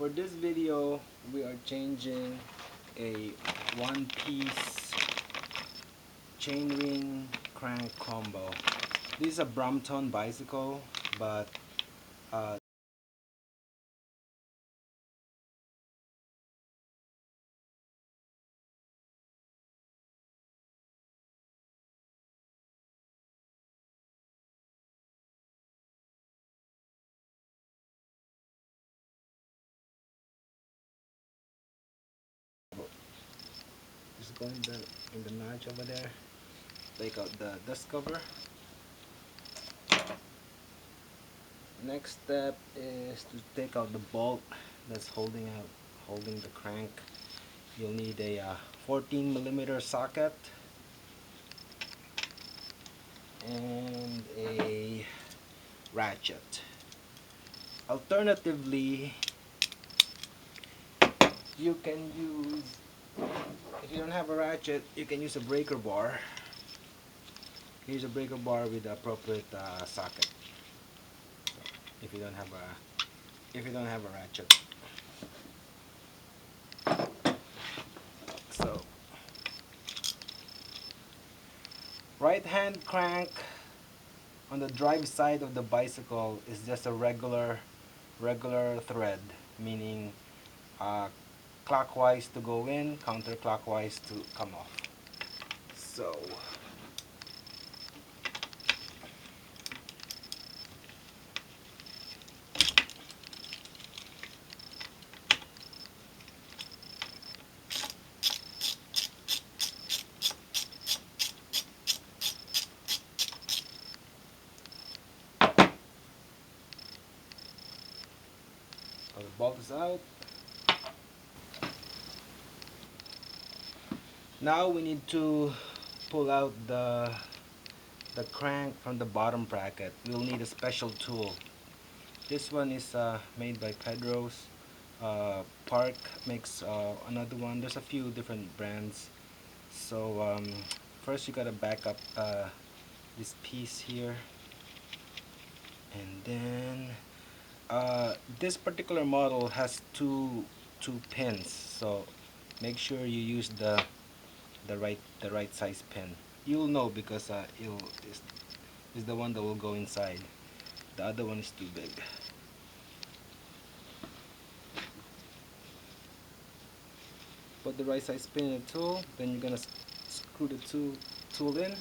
For this video, we are changing a one-piece chainring crank combo. This is a Brompton bicycle, but just go in the notch over there. Take out the dust cover. Next step is to take out the bolt that's holding the crank. You'll need a 14mm socket and a ratchet. Alternatively, you can use, if you don't have a ratchet, you can use a breaker bar. Use a breaker bar with the appropriate socket. If you don't have a ratchet. So, right hand crank on the drive side of the bicycle is just a regular thread, meaning clockwise to go in, counterclockwise to come off. So the bolt is out. Now we need to pull out the crank from the bottom bracket. We'll need a special tool. This one is made by Pedro's. Park makes another one. There's a few different brands. So first you gotta back up this piece here, and then this particular model has two pins. So make sure you use the right size pin. You'll know because is the one that will go inside. The other one is too big. Put the right size pin in the tool, then you're gonna screw the tool in.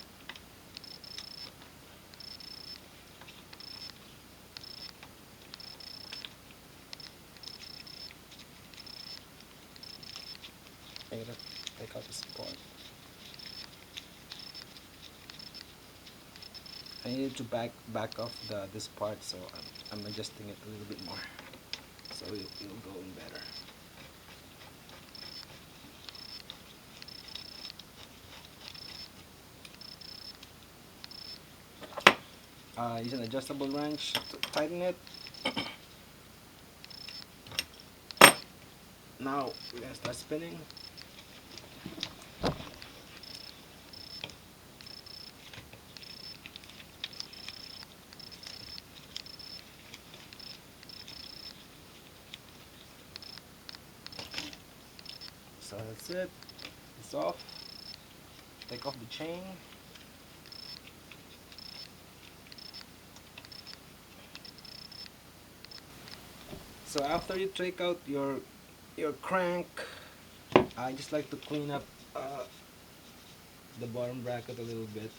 I'm gonna take out this part. I need to back off this part, so I'm adjusting it a little bit more, so it'll go in better. Use an adjustable wrench to tighten it. Now we're gonna start spinning. So that's it. It's off. Take off the chain. So after you take out your crank, I just like to clean up the bottom bracket a little bit.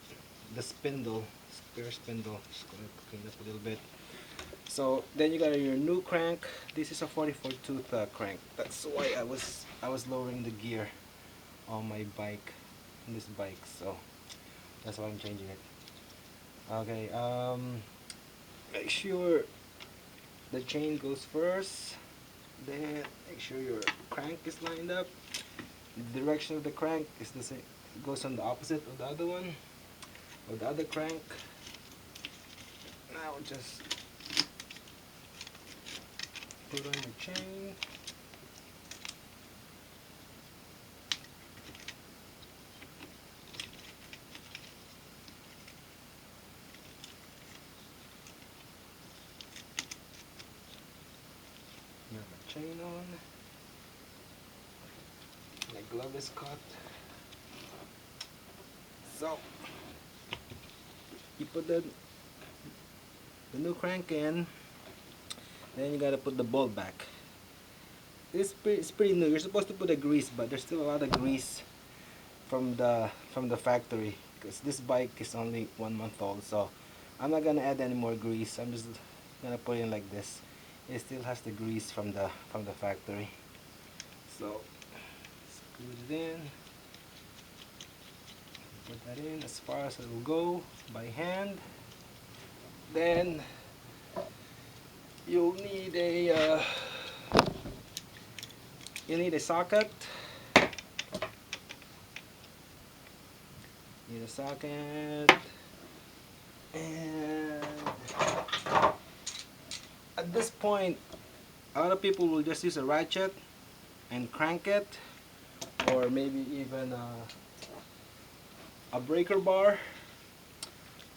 The spindle, spare spindle, just going to clean up a little bit. So then you got your new crank. This is a 44 tooth crank. That's why I was lowering the gear on my bike, on this bike. So that's why I'm changing it. Okay, make sure the chain goes first. Then make sure your crank is lined up. The direction of the crank is the same. It goes on the opposite of the other one, of the other crank. Now just put on your chain. chain on. My glove is cut. So you put the new crank in, then you gotta put the bolt back. It's pretty new. You're supposed to put a grease, but there's still a lot of grease from the factory because this bike is only 1 month old. So I'm not gonna add any more grease. I'm just gonna put it in like this. It still has the grease from the factory. So screw it in. Put that in as far as it will go by hand. Then you'll need a socket. Need a socket, and at this point, a lot of people will just use a ratchet and crank it, or maybe even a breaker bar.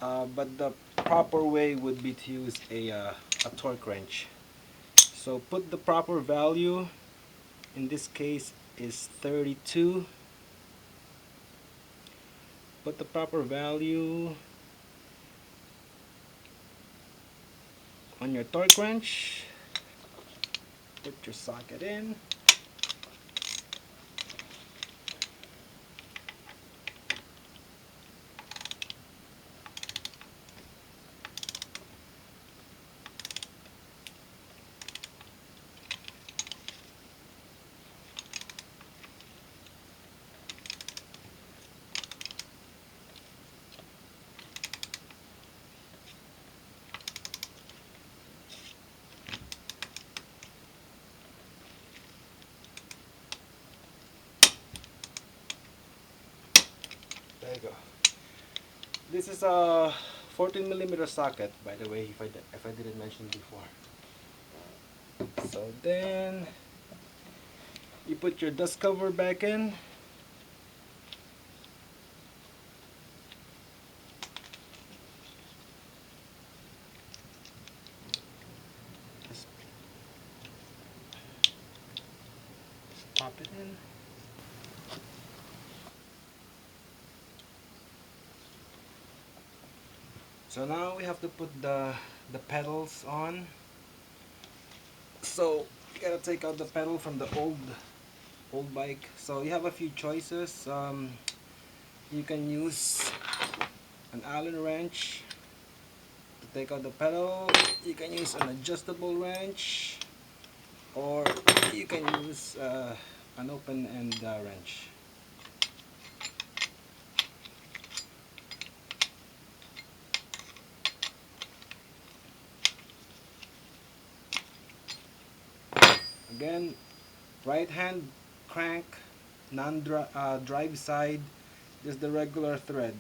But the proper way would be to use a torque wrench. So put the proper value. In this case is 32. Put the proper value on your torque wrench. Put your socket in. There you go. This is a 14mm socket, by the way, if I didn't mention before. So then you put your dust cover back in. Just pop it in. So now we have to put the pedals on. So you gotta take out the pedal from the old bike. So you have a few choices. You can use an Allen wrench to take out the pedal. You can use an adjustable wrench, or you can use an open end wrench. Again, right hand crank, drive side is the regular thread.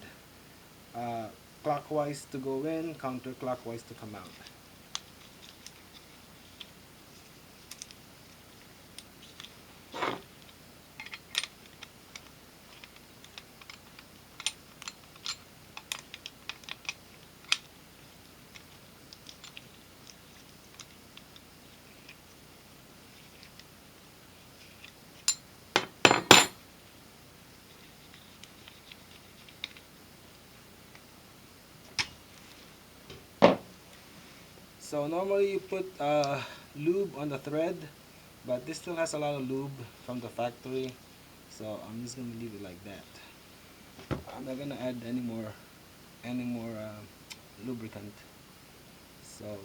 Clockwise to go in, counterclockwise to come out. So normally you put lube on the thread, but this still has a lot of lube from the factory, so I'm just gonna leave it like that. I'm not gonna add any more lubricant. So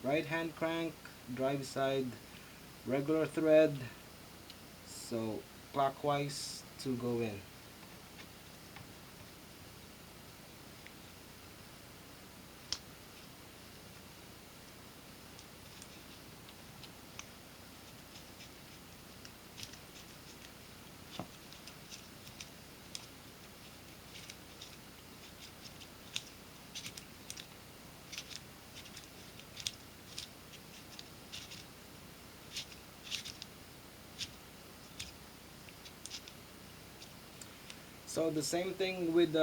right hand crank, drive side, regular thread, so clockwise to go in. So the same thing with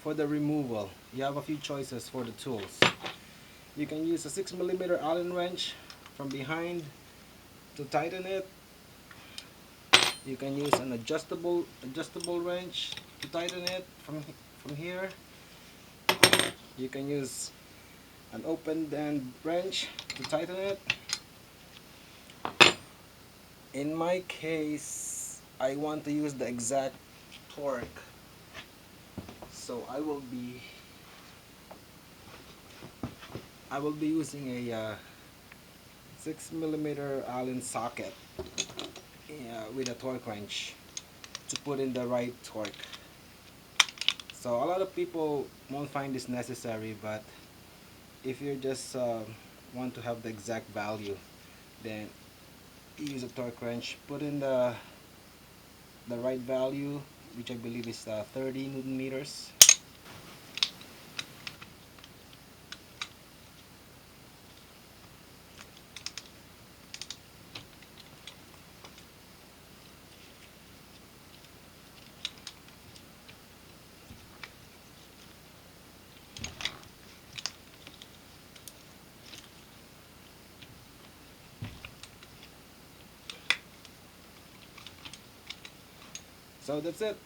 for the removal. You have a few choices for the tools. You can use a 6mm Allen wrench from behind, To tighten it, you can use an adjustable wrench to tighten it from here. You can use an open end wrench to tighten it. In my case, I want to use the exact torque, so I will be using a 6mm Allen socket with a torque wrench to put in the right torque. So a lot of people won't find this necessary, but if you just want to have the exact value, then use a torque wrench, put in the right value, which I believe is 30 Newton meters. So that's it.